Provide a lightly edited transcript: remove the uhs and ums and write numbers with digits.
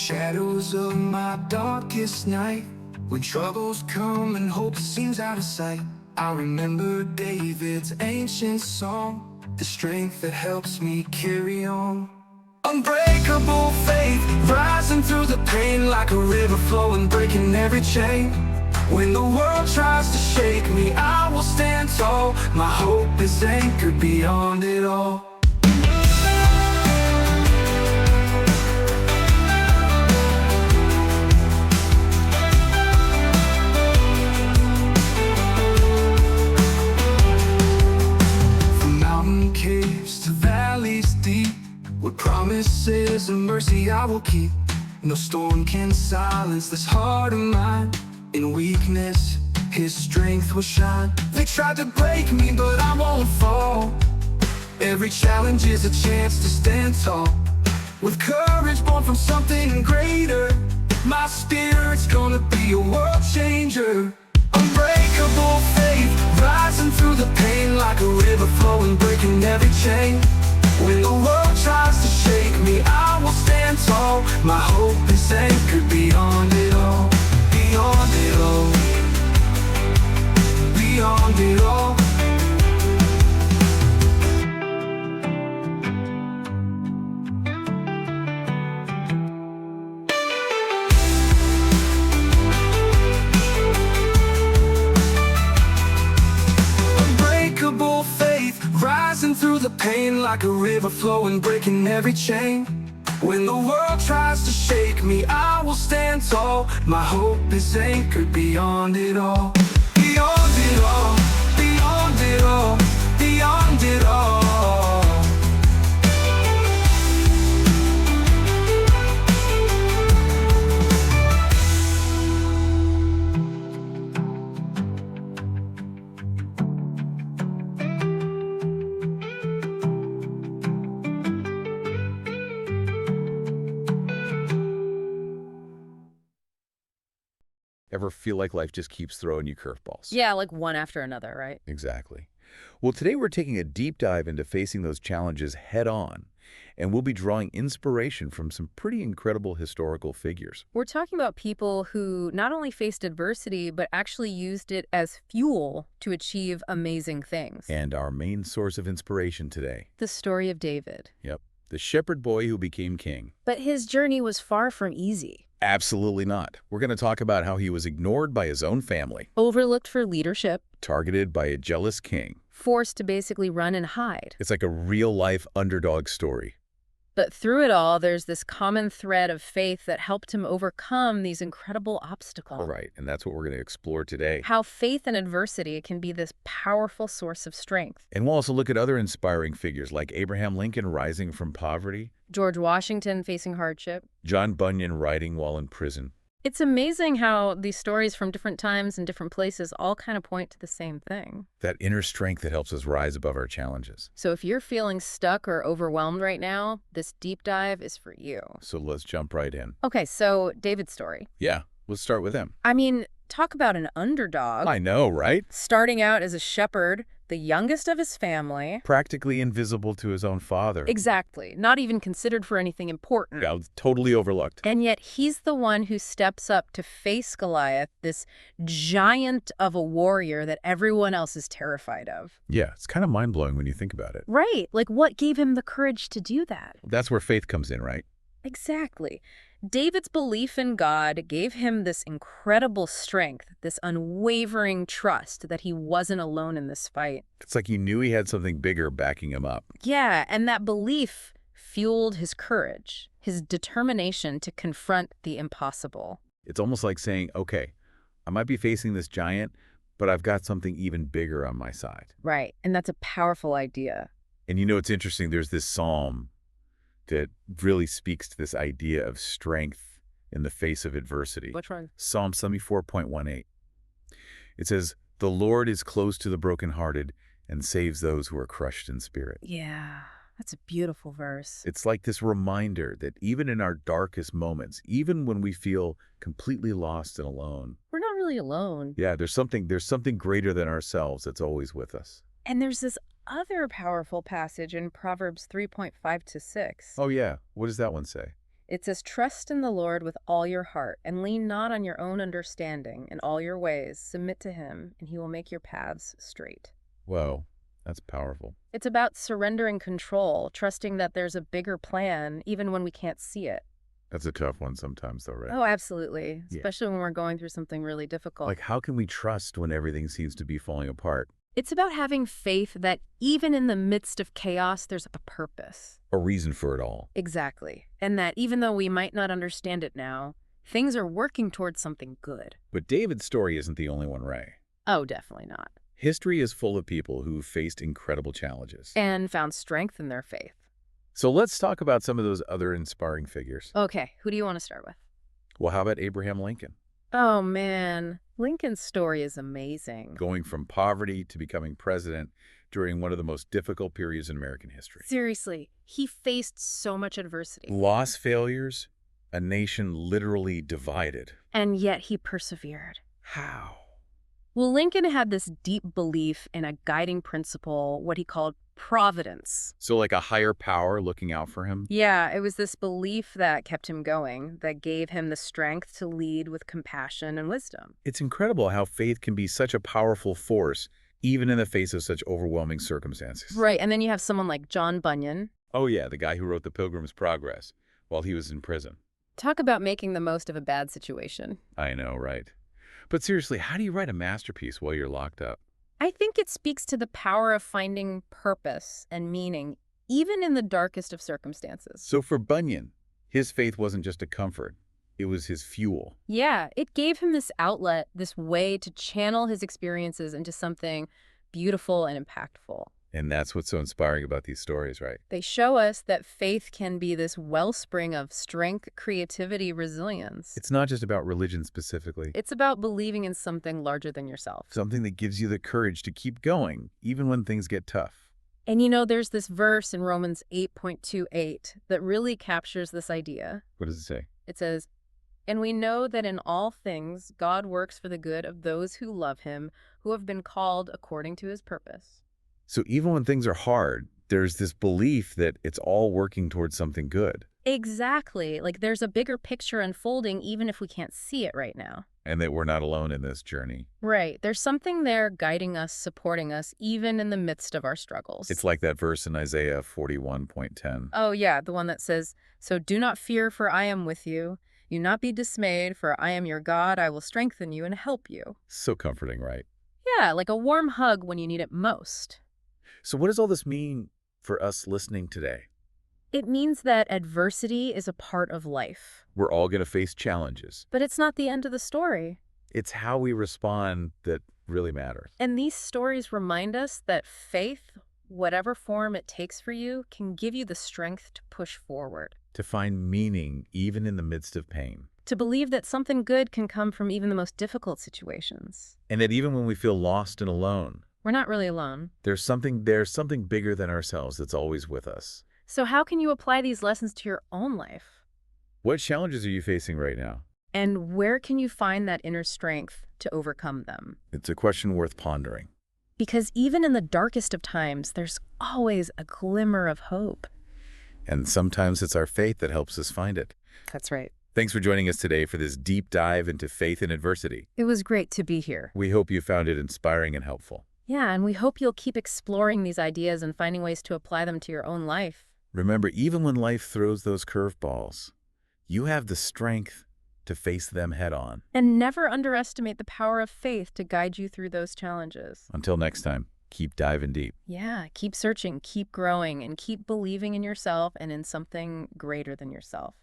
shadows of my darkest night, when troubles come and hope seems out of sight, I remember David's ancient song, the strength that helps me carry on. Unbreakable faith, rising through the pain like a river flowing, breaking every chain. When the world tries to shake me, I will stand tall. My hope is anchored beyond it all. From mountain caves to valleys deep, with promises and mercy I will keep. No storm can silence this heart of mine. In weakness, His strength will shine. They tried to break me, but I won't fall. Every challenge is a chance to stand tall. With courage born from something greater, my spirit's gonna be a world changer. Unbreakable faith, rising through the pain like a river flowing, breaking every chain. When the world tries to shake me, I will stand tall. My hope is anchored beyond it all. Beyond it all. Beyond it all. Unbreakable faith, rising through the pain like a river flowing, breaking every chain. When the world tries to shake me, I will stand tall. My hope is anchored beyond it all. Beyond it all. Beyond it all. Beyond it all. Ever feel like life just keeps throwing you curveballs? Yeah, like one after another, right? Exactly. Well, today we're taking a deep dive into facing those challenges head on, and we'll be drawing inspiration from some pretty incredible historical figures. We're talking about people who not only faced adversity, but actually used it as fuel to achieve amazing things. And our main source of inspiration today. The story of David. Yep. The shepherd boy who became king. But his journey was far from easy. Absolutely not. We're going to talk about how he was ignored by his own family, Overlooked for leadership, targeted by a jealous king. forced to basically run and hide. It's like a real-life underdog story. But through it all, there's this common thread of faith that helped him overcome these incredible obstacles. All right, and that's what we're going to explore today. How faith and adversity can be this powerful source of strength. And we'll also look at other inspiring figures like Abraham Lincoln rising from poverty, George Washington facing hardship. John Bunyan writing while in prison. It's amazing how these stories from different times and different places all kind of point to the same thing. That inner strength that helps us rise above our challenges. So if you're feeling stuck or overwhelmed right now, this deep dive is for you. So let's jump right in. Okay, so David's story. Yeah, let's start with him. I mean, talk about an underdog. I know, right? Starting out as a shepherd, the youngest of his family. Practically invisible to his own father. Exactly. Not even considered for anything important. Yeah, totally overlooked. And yet he's the one who steps up to face Goliath, this giant of a warrior that everyone else is terrified of. Yeah, it's kind of mind-blowing when you think about it. Right. Like, what gave him the courage to do that? That's where faith comes in, right? Exactly. David's belief in God gave him this incredible strength, this unwavering trust that he wasn't alone in this fight. It's like he knew he had something bigger backing him up. Yeah, and that belief fueled his courage, his determination to confront the impossible. It's almost like saying, okay, I might be facing this giant, but I've got something even bigger on my side. Right, and that's a powerful idea. And you know, it's interesting, there's this psalm that really speaks to this idea of strength in the face of adversity. Which one? Psalm 74.18. It says, "The Lord is close to the brokenhearted and saves those who are crushed in spirit." Yeah, that's a beautiful verse. It's like this reminder that even in our darkest moments, even when we feel completely lost and alone, We're not really alone. yeah, there's something greater than ourselves that's always with us. And there's this other powerful passage in Proverbs 3.5 to 6. Oh yeah, what does that one say? It says, trust in the Lord with all your heart and lean not on your own understanding. In all your ways, submit to him, and he will make your paths straight. Whoa, that's powerful. It's about surrendering control, trusting that there's a bigger plan, even when we can't see it. That's a tough one sometimes, though, right? Oh, absolutely. Yeah. Especially when we're going through something really difficult. Like, how can we trust when everything seems to be falling apart? It's about having faith that even in the midst of chaos, there's a purpose. A reason for it all. Exactly. And that even though we might not understand it now, things are working towards something good. But David's story isn't the only one, Ray. Oh, definitely not. History is full of people who faced incredible challenges. And found strength in their faith. So let's talk about some of those other inspiring figures. Okay, who do you want to start with? Well, how about Abraham Lincoln? Oh, man. Lincoln's story is amazing. Going from poverty to becoming president during one of the most difficult periods in American history. Seriously, he faced so much adversity. Loss, failures, a nation literally divided. And yet he persevered. How? Well, Lincoln had this deep belief in a guiding principle, what he called providence. So like a higher power looking out for him? Yeah, it was this belief that kept him going, that gave him the strength to lead with compassion and wisdom. It's incredible how faith can be such a powerful force, even in the face of such overwhelming circumstances. Right, and then you have someone like John Bunyan. Oh yeah, the guy who wrote The Pilgrim's Progress while he was in prison. Talk about making the most of a bad situation. I know, right? But seriously, how do you write a masterpiece while you're locked up? I think it speaks to the power of finding purpose and meaning, even in the darkest of circumstances. So for Bunyan, his faith wasn't just a comfort. It was his fuel. Yeah, it gave him this outlet, this way to channel his experiences into something beautiful and impactful. And that's what's so inspiring about these stories, right? They show us that faith can be this wellspring of strength, creativity, resilience. It's not just about religion specifically. It's about believing in something larger than yourself. Something that gives you the courage to keep going, even when things get tough. And you know, there's this verse in Romans 8:28 that really captures this idea. What does it say? It says, "And we know that in all things God works for the good of those who love him, who have been called according to his purpose." So even when things are hard, there's this belief that it's all working towards something good. Exactly. Like there's a bigger picture unfolding even if we can't see it right now. And that we're not alone in this journey. Right. There's something there guiding us, supporting us, even in the midst of our struggles. It's like that verse in Isaiah 41:10. Oh, yeah, the one that says, "So do not fear, for I am with you. Do not be dismayed, for I am your God. I will strengthen you and help you." So comforting, right? Yeah, like a warm hug when you need it most. So what does all this mean for us listening today? It means that adversity is a part of life. We're all going to face challenges. But it's not the end of the story. It's how we respond that really matters. And these stories remind us that faith, whatever form it takes for you, can give you the strength to push forward. To find meaning even in the midst of pain. To believe that something good can come from even the most difficult situations. And that even when we feel lost and alone, We're not really alone. there's something bigger than ourselves that's always with us. So how can you apply these lessons to your own life? What challenges are you facing right now? And where can you find that inner strength to overcome them? It's a question worth pondering. Because even in the darkest of times, there's always a glimmer of hope. And sometimes it's our faith that helps us find it. That's right. Thanks for joining us today for this deep dive into faith in adversity. It was great to be here. We hope you found it inspiring and helpful. Yeah, and we hope you'll keep exploring these ideas and finding ways to apply them to your own life. Remember, even when life throws those curveballs, you have the strength to face them head on. And never underestimate the power of faith to guide you through those challenges. Until next time, keep diving deep. Yeah, keep searching, keep growing, and keep believing in yourself and in something greater than yourself.